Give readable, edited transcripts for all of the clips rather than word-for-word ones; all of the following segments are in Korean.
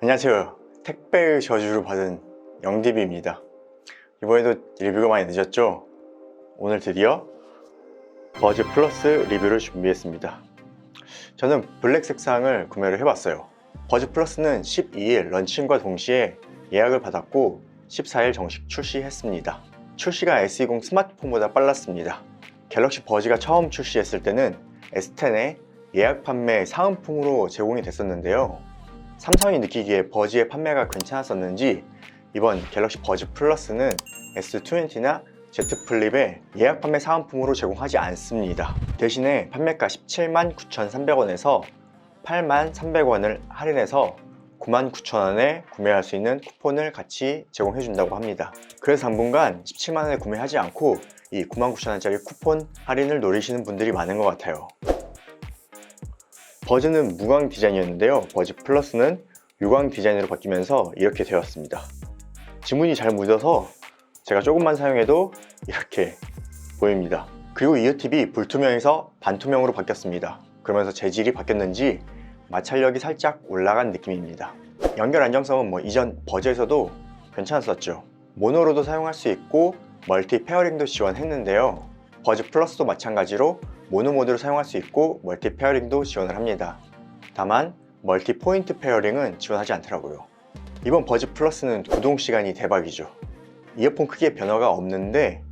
안녕하세요. 택배의 저주를 받은 영디비입니다. 이번에도 리뷰가 많이 늦었죠? 오늘 드디어 버즈 플러스 리뷰를 준비했습니다. 저는 블랙 색상을 구매를 해봤어요. 버즈 플러스는 12일 런칭과 동시에 예약을 받았고 14일 정식 출시했습니다. 출시가 S20 스마트폰보다 빨랐습니다. 갤럭시 버즈가 처음 출시했을 때는 S10에 예약 판매 사은품으로 제공이 됐었는데요. 삼성이 느끼기에 버즈의 판매가 괜찮았었는지 이번 갤럭시 버즈 플러스는 S20나 Z 플립에 예약 판매 사은품으로 제공하지 않습니다. 대신에 판매가 179,300원에서 83,300원을 할인해서 99,000원에 구매할 수 있는 쿠폰을 같이 제공해 준다고 합니다. 그래서 당분간 17만원에 구매하지 않고 이 99,000원짜리 쿠폰 할인을 노리시는 분들이 많은 것 같아요. 버즈는 무광 디자인이었는데요, 버즈 플러스는 유광 디자인으로 바뀌면서 이렇게 되었습니다. 지문이 잘 묻어서 제가 조금만 사용해도 이렇게 보입니다. 그리고 이어팁이 불투명에서 반투명으로 바뀌었습니다. 그러면서 재질이 바뀌었는지 마찰력이 살짝 올라간 느낌입니다. 연결 안정성은 이전 버즈에서도 괜찮았었죠. 모노로도 사용할 수 있고 멀티 페어링도 지원했는데요, 버즈 플러스도 마찬가지로 모노 모드로 사용할 수 있고 멀티 페어링도 지원을 합니다. 다만 멀티 포인트 페어링은 지원하지 않더라고요. 이번 버즈 플러스는 구동 시간이 대박이죠. 이어폰 크기에 변화가 없는데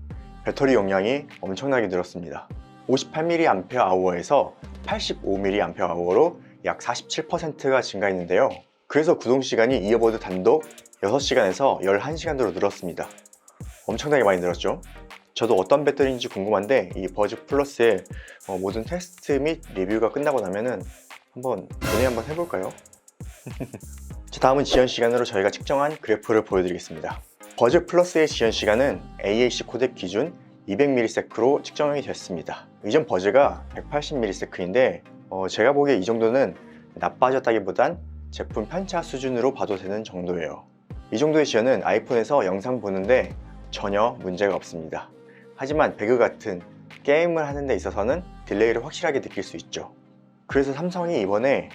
배터리 용량이 엄청나게 늘었습니다. 58mAh에서 85mAh로 약 47%가 증가했는데요. 그래서 구동 시간이 이어버드 단독 6시간에서 11시간으로 늘었습니다. 엄청나게 많이 늘었죠. 저도 어떤 배터리인지 궁금한데 이 버즈 플러스의 모든 테스트 및 리뷰가 끝나고 나면은 한번 분해 한번 해볼까요? 자, 다음은 지연 시간으로 저희가 측정한 그래프를 보여드리겠습니다. 버즈 플러스의 지연 시간은 AAC 코덱 기준 200ms로 측정이 됐습니다. 이전 버즈가 180ms인데 제가 보기에 이 정도는 나빠졌다기보단 제품 편차 수준으로 봐도 되는 정도예요. 이 정도의 지연은 아이폰에서 영상 보는데 전혀 문제가 없습니다. 하지만 배그 같은 게임을 하는 데 있어서는 딜레이를 확실하게 느낄 수 있죠. 그래서 삼성이 이번에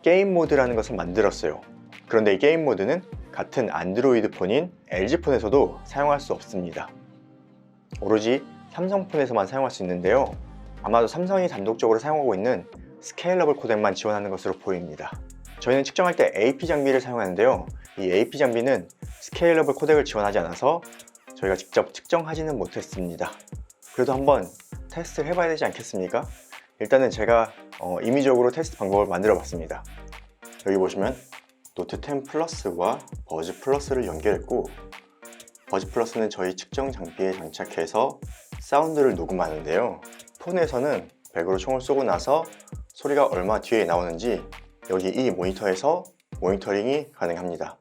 게임 모드라는 것을 만들었어요. 그런데 이 게임 모드는 같은 안드로이드 폰인 LG 폰에서도 사용할 수 없습니다. 오로지 삼성 폰에서만 사용할 수 있는데요, 아마도 삼성이 단독적으로 사용하고 있는 스케일러블 코덱만 지원하는 것으로 보입니다. 저희는 측정할 때 AP 장비를 사용하는데요, 이 AP 장비는 스케일러블 코덱을 지원하지 않아서 저희가 직접 측정하지는 못했습니다. 그래도 한번 테스트를 해봐야 되지 않겠습니까? 일단은 제가 임의적으로 테스트 방법을 만들어 봤습니다. 여기 보시면 노트 10 플러스와 버즈 플러스를 연결했고, 버즈 플러스는 저희 측정 장비에 장착해서 사운드를 녹음하는데요, 폰에서는 100으로 총을 쏘고 나서 소리가 얼마 뒤에 나오는지 여기 이 모니터에서 모니터링이 가능합니다.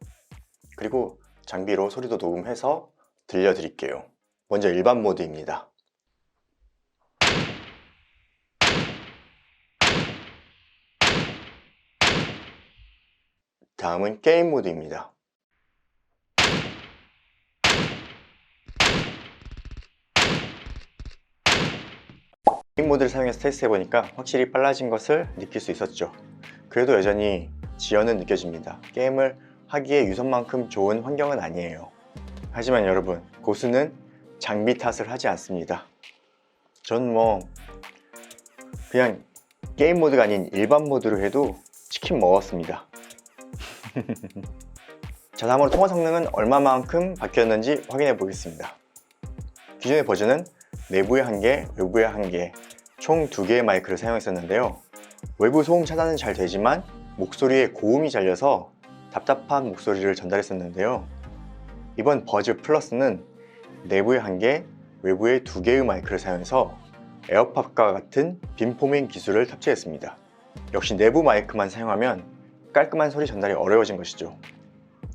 그리고 장비로 소리도 녹음해서 들려드릴게요. 먼저 일반 모드입니다. 다음은 게임 모드입니다. 게임 모드를 사용해서 테스트해보니까 확실히 빨라진 것을 느낄 수 있었죠. 그래도 여전히 지연은 느껴집니다. 게임을 하기에 유선만큼 좋은 환경은 아니에요. 하지만 여러분, 고수는 장비 탓을 하지 않습니다. 전 그냥 게임 모드가 아닌 일반 모드로 해도 치킨 먹었습니다. 자, 다음으로 통화 성능은 얼마만큼 바뀌었는지 확인해 보겠습니다. 기존의 버전은 내부에 1개, 외부에 1개, 총 2개의 마이크를 사용했었는데요, 외부 소음 차단은 잘 되지만 목소리에 고음이 잘려서 답답한 목소리를 전달했었는데요, 이번 버즈 플러스는 내부에 1개, 외부에 2개의 마이크를 사용해서 에어팟과 같은 빔포밍 기술을 탑재했습니다. 역시 내부 마이크만 사용하면 깔끔한 소리 전달이 어려워진 것이죠.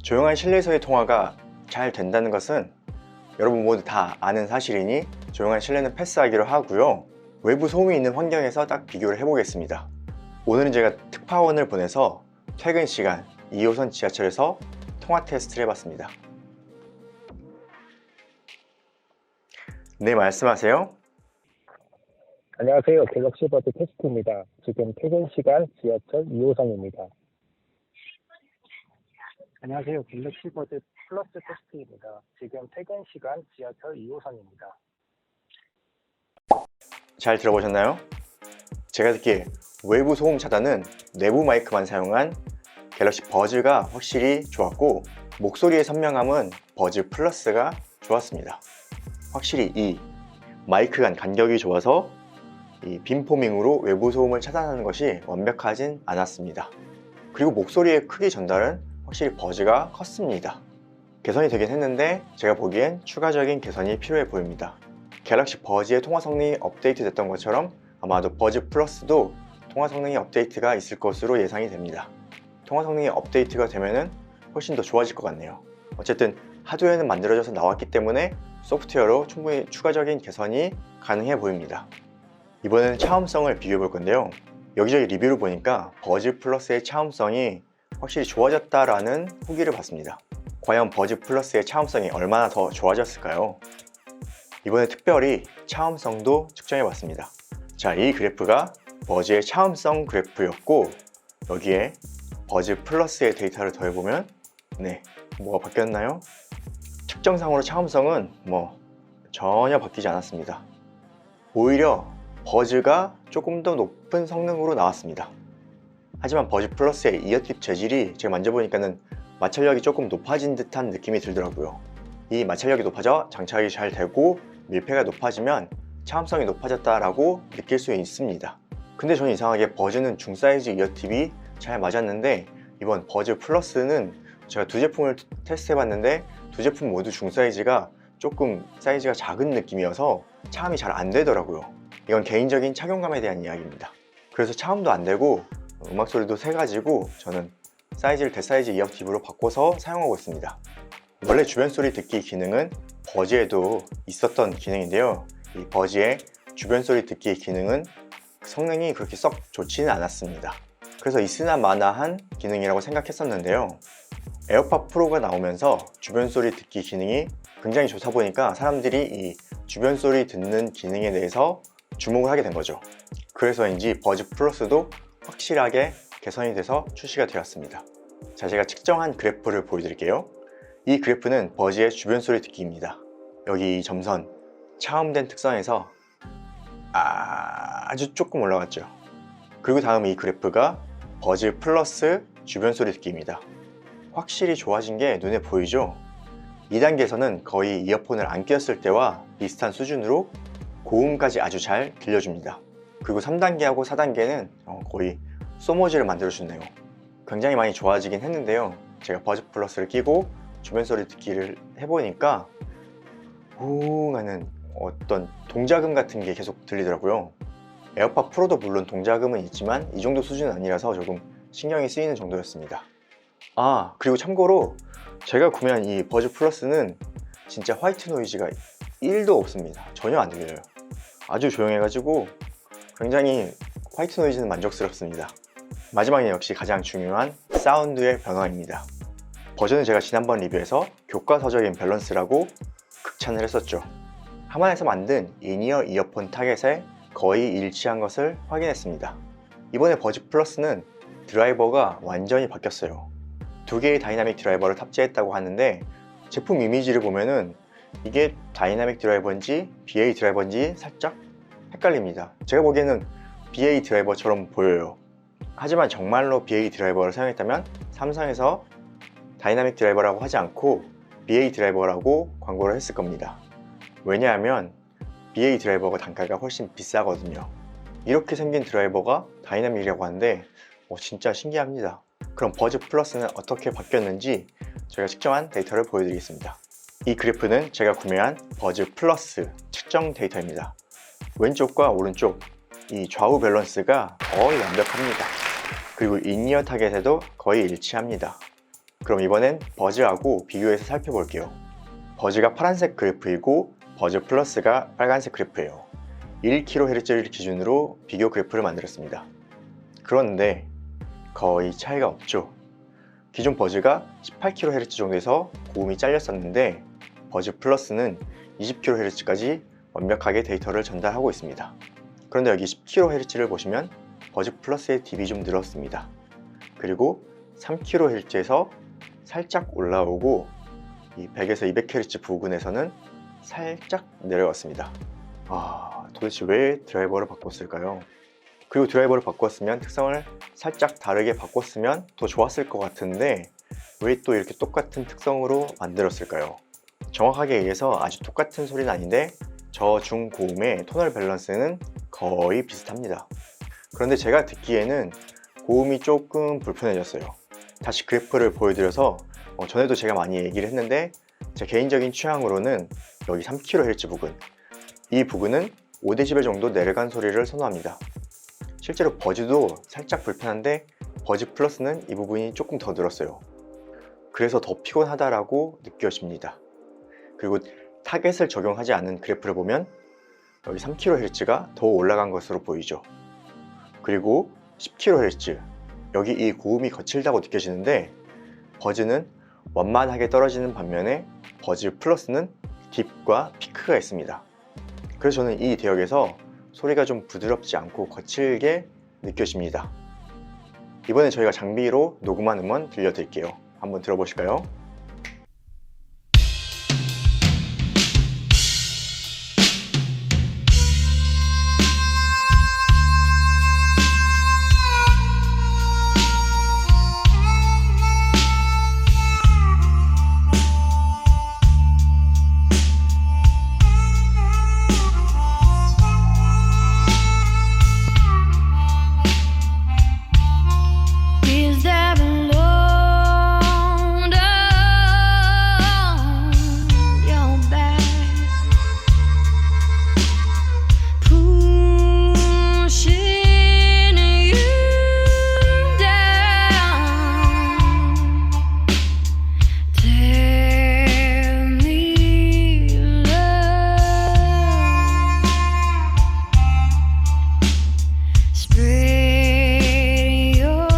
조용한 실내에서의 통화가 잘 된다는 것은 여러분 모두 다 아는 사실이니 조용한 실내는 패스하기로 하고요, 외부 소음이 있는 환경에서 딱 비교를 해보겠습니다. 오늘은 제가 특파원을 보내서 퇴근 시간 2호선 지하철에서 통화 테스트를 해봤습니다. 네, 말씀하세요. 안녕하세요. 갤럭시 버즈 테스트입니다. 지금 퇴근 시간 지하철 2호선입니다. 안녕하세요. 갤럭시 버즈 플러스 테스트입니다. 지금 퇴근 시간 지하철 2호선입니다. 잘 들어보셨나요? 제가 듣기에 외부 소음 차단은 내부 마이크만 사용한 갤럭시 버즈가 확실히 좋았고, 목소리의 선명함은 버즈 플러스가 좋았습니다. 확실히 이 마이크 간 간격이 좋아서 이 빔포밍으로 외부 소음을 차단하는 것이 완벽하진 않았습니다. 그리고 목소리의 크기 전달은 확실히 버즈가 컸습니다. 개선이 되긴 했는데 제가 보기엔 추가적인 개선이 필요해 보입니다. 갤럭시 버즈의 통화 성능이 업데이트 됐던 것처럼 아마도 버즈 플러스도 통화 성능의 업데이트가 있을 것으로 예상이 됩니다. 통화 성능이 업데이트가 되면은 훨씬 더 좋아질 것 같네요. 어쨌든 하드웨어는 만들어져서 나왔기 때문에 소프트웨어로 충분히 추가적인 개선이 가능해 보입니다. 이번에는 차음성을 비교해 볼 건데요. 여기저기 리뷰를 보니까 버즈 플러스의 차음성이 확실히 좋아졌다라는 후기를 봤습니다. 과연 버즈 플러스의 차음성이 얼마나 더 좋아졌을까요? 이번에 특별히 차음성도 측정해 봤습니다. 자, 이 그래프가 버즈의 차음성 그래프였고, 여기에 버즈 플러스의 데이터를 더해보면 뭐가 바뀌었나요? 측정상으로 차음성은 전혀 바뀌지 않았습니다. 오히려 버즈가 조금 더 높은 성능으로 나왔습니다. 하지만 버즈 플러스의 이어팁 재질이 제가 만져보니까는 마찰력이 조금 높아진 듯한 느낌이 들더라고요. 이 마찰력이 높아져 장착이 잘 되고 밀폐가 높아지면 차음성이 높아졌다라고 느낄 수 있습니다. 근데 저는 이상하게 버즈는 중사이즈 이어팁이 잘 맞았는데, 이번 버즈 플러스는 제가 두 제품을 테스트 해봤는데 두 제품 모두 중사이즈가 조금 사이즈가 작은 느낌이어서 차음이 잘 안 되더라고요. 이건 개인적인 착용감에 대한 이야기입니다. 그래서 차음도 안 되고 음악 소리도 세가지고 저는 사이즈를 대사이즈 이어팁으로 바꿔서 사용하고 있습니다. 원래 주변 소리 듣기 기능은 버즈에도 있었던 기능인데요. 이 버즈의 주변 소리 듣기 기능은 성능이 그렇게 썩 좋지는 않았습니다. 그래서 있으나 마나한 기능이라고 생각했었는데요. 에어팟 프로가 나오면서 주변 소리 듣기 기능이 굉장히 좋다 보니까 사람들이 이 주변 소리 듣는 기능에 대해서 주목을 하게 된 거죠. 그래서인지 버즈 플러스도 확실하게 개선이 돼서 출시가 되었습니다. 자, 제가 측정한 그래프를 보여드릴게요. 이 그래프는 버즈의 주변 소리 듣기입니다. 여기 이 점선, 차음된 특성에서 아주 조금 올라갔죠. 그리고 다음 이 그래프가 버즈 플러스 주변 소리 듣기입니다. 확실히 좋아진 게 눈에 보이죠? 2단계에서는 거의 이어폰을 안 꼈을 때와 비슷한 수준으로 고음까지 아주 잘 들려줍니다. 그리고 3단계하고 4단계는 거의 소모지를 만들어주네요. 굉장히 많이 좋아지긴 했는데요. 제가 버즈 플러스를 끼고 주변 소리 듣기를 해보니까 후 하는 어떤 동작음 같은 게 계속 들리더라고요. 에어팟 프로도 물론 동작음은 있지만 이 정도 수준은 아니라서 조금 신경이 쓰이는 정도였습니다. 그리고 참고로 제가 구매한 이 버즈 플러스는 진짜 화이트 노이즈가 1도 없습니다. 전혀 안 들려요. 아주 조용해가지고 굉장히 화이트 노이즈는 만족스럽습니다. 마지막에 역시 가장 중요한 사운드의 변화입니다. 버즈는 제가 지난번 리뷰에서 교과서적인 밸런스라고 극찬을 했었죠. 하만에서 만든 인이어 이어폰 타겟에 거의 일치한 것을 확인했습니다. 이번에 버즈 플러스는 드라이버가 완전히 바뀌었어요. 두 개의 다이나믹 드라이버를 탑재했다고 하는데, 제품 이미지를 보면은 이게 다이나믹 드라이버인지 BA 드라이버인지 살짝 헷갈립니다. 제가 보기에는 BA 드라이버처럼 보여요. 하지만 정말로 BA 드라이버를 사용했다면 삼성에서 다이나믹 드라이버라고 하지 않고 BA 드라이버라고 광고를 했을 겁니다. 왜냐하면 BA 드라이버가 단가가 훨씬 비싸거든요. 이렇게 생긴 드라이버가 다이나믹이라고 하는데 진짜 신기합니다. 그럼 버즈 플러스는 어떻게 바뀌었는지 저희가 측정한 데이터를 보여드리겠습니다. 이 그래프는 제가 구매한 버즈 플러스 측정 데이터입니다. 왼쪽과 오른쪽 이 좌우 밸런스가 거의 완벽합니다. 그리고 인이어 타겟에도 거의 일치합니다. 그럼 이번엔 버즈하고 비교해서 살펴볼게요. 버즈가 파란색 그래프이고 버즈 플러스가 빨간색 그래프예요. 1kHz를 기준으로 비교 그래프를 만들었습니다. 그런데 거의 차이가 없죠. 기존 버즈가 18kHz 정도에서 고음이 잘렸었는데 버즈 플러스는 20kHz까지 완벽하게 데이터를 전달하고 있습니다. 그런데 여기 10kHz를 보시면 버즈 플러스의 딥이 좀 늘었습니다. 그리고 3kHz에서 살짝 올라오고 이 100에서 200Hz 부근에서는 살짝 내려갔습니다. 도대체 왜 드라이버를 바꿨을까요? 그리고 드라이버를 바꿨으면 특성을 살짝 다르게 바꿨으면 더 좋았을 것 같은데 왜 또 이렇게 똑같은 특성으로 만들었을까요? 정확하게 얘기해서 아주 똑같은 소리는 아닌데 저중 고음의 토널 밸런스는 거의 비슷합니다. 그런데 제가 듣기에는 고음이 조금 불편해졌어요. 다시 그래프를 보여드려서 전에도 제가 많이 얘기를 했는데 제 개인적인 취향으로는 여기 3kHz 부근, 이 부근은 5dB 정도 내려간 소리를 선호합니다. 실제로 버즈도 살짝 불편한데 버즈 플러스는 이 부분이 조금 더 늘었어요. 그래서 더 피곤하다라고 느껴집니다. 그리고 타겟을 적용하지 않은 그래프를 보면 여기 3kHz가 더 올라간 것으로 보이죠. 그리고 10kHz, 여기 이 고음이 거칠다고 느껴지는데 버즈는 완만하게 떨어지는 반면에 버즈 플러스는 딥과 피크가 있습니다. 그래서 저는 이 대역에서 소리가 좀 부드럽지 않고 거칠게 느껴집니다. 이번에 저희가 장비로 녹음한 음원 들려드릴게요. 한번 들어보실까요? Is that alone down your back, pushing you down? Tell me love, spread your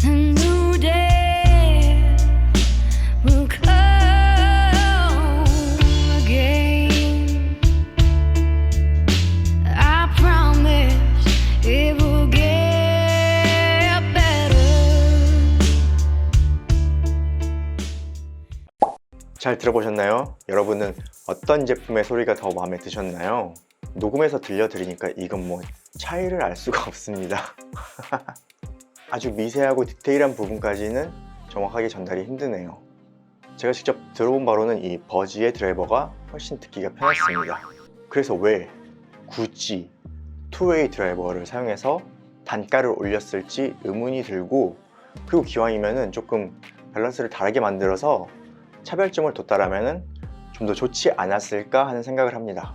a new day will come again. I promise it will get better. 잘 들어보셨나요? 여러분은 어떤 제품의 소리가 더 마음에 드셨나요? 녹음해서 들려드리니까 이건 뭐 차이를 알 수가 없습니다. 아주 미세하고 디테일한 부분까지는 정확하게 전달이 힘드네요. 제가 직접 들어본 바로는 이 버즈의 드라이버가 훨씬 듣기가 편했습니다. 그래서 왜 굳이 투웨이 드라이버를 사용해서 단가를 올렸을지 의문이 들고, 그리고 기왕이면은 조금 밸런스를 다르게 만들어서 차별점을 뒀다라면은 좀 더 좋지 않았을까 하는 생각을 합니다.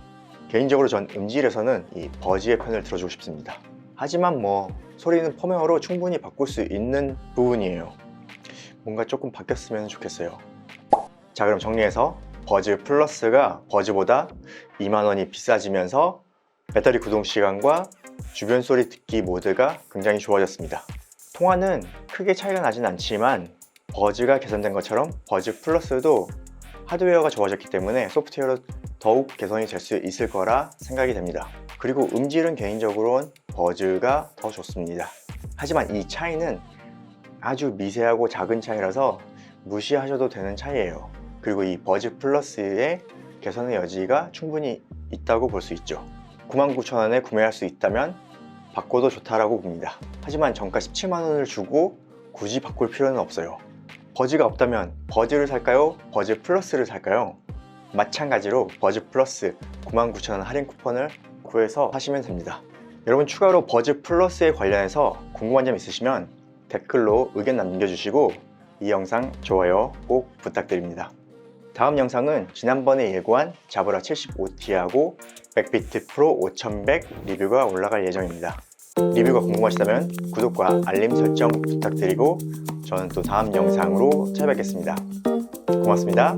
개인적으로 전 음질에서는 이 버즈의 편을 들어주고 싶습니다. 하지만 뭐 소리는 펌웨어로 충분히 바꿀 수 있는 부분이에요. 뭔가 조금 바뀌었으면 좋겠어요. 자, 그럼 정리해서 버즈 플러스가 버즈보다 20,000원이 비싸지면서 배터리 구동 시간과 주변 소리 듣기 모드가 굉장히 좋아졌습니다. 통화는 크게 차이가 나진 않지만 버즈가 개선된 것처럼 버즈 플러스도 하드웨어가 좋아졌기 때문에 소프트웨어로 더욱 개선이 될 수 있을 거라 생각이 됩니다. 그리고 음질은 개인적으로는 버즈가 더 좋습니다. 하지만 이 차이는 아주 미세하고 작은 차이라서 무시하셔도 되는 차이예요. 그리고 이 버즈 플러스의 개선의 여지가 충분히 있다고 볼 수 있죠. 99,000원에 구매할 수 있다면 바꿔도 좋다라고 봅니다. 하지만 정가 170,000원을 주고 굳이 바꿀 필요는 없어요. 버즈가 없다면 버즈를 살까요? 버즈 플러스를 살까요? 마찬가지로 버즈 플러스 99,000원 할인 쿠폰을 구해서 하시면 됩니다. 여러분, 추가로 버즈 플러스에 관련해서 궁금한 점 있으시면 댓글로 의견 남겨주시고 이 영상 좋아요 꼭 부탁드립니다. 다음 영상은 지난번에 예고한 자브라 75T하고 백비트 프로 5100 리뷰가 올라갈 예정입니다. 리뷰가 궁금하시다면 구독과 알림 설정 부탁드리고 저는 또 다음 영상으로 찾아뵙겠습니다. 고맙습니다.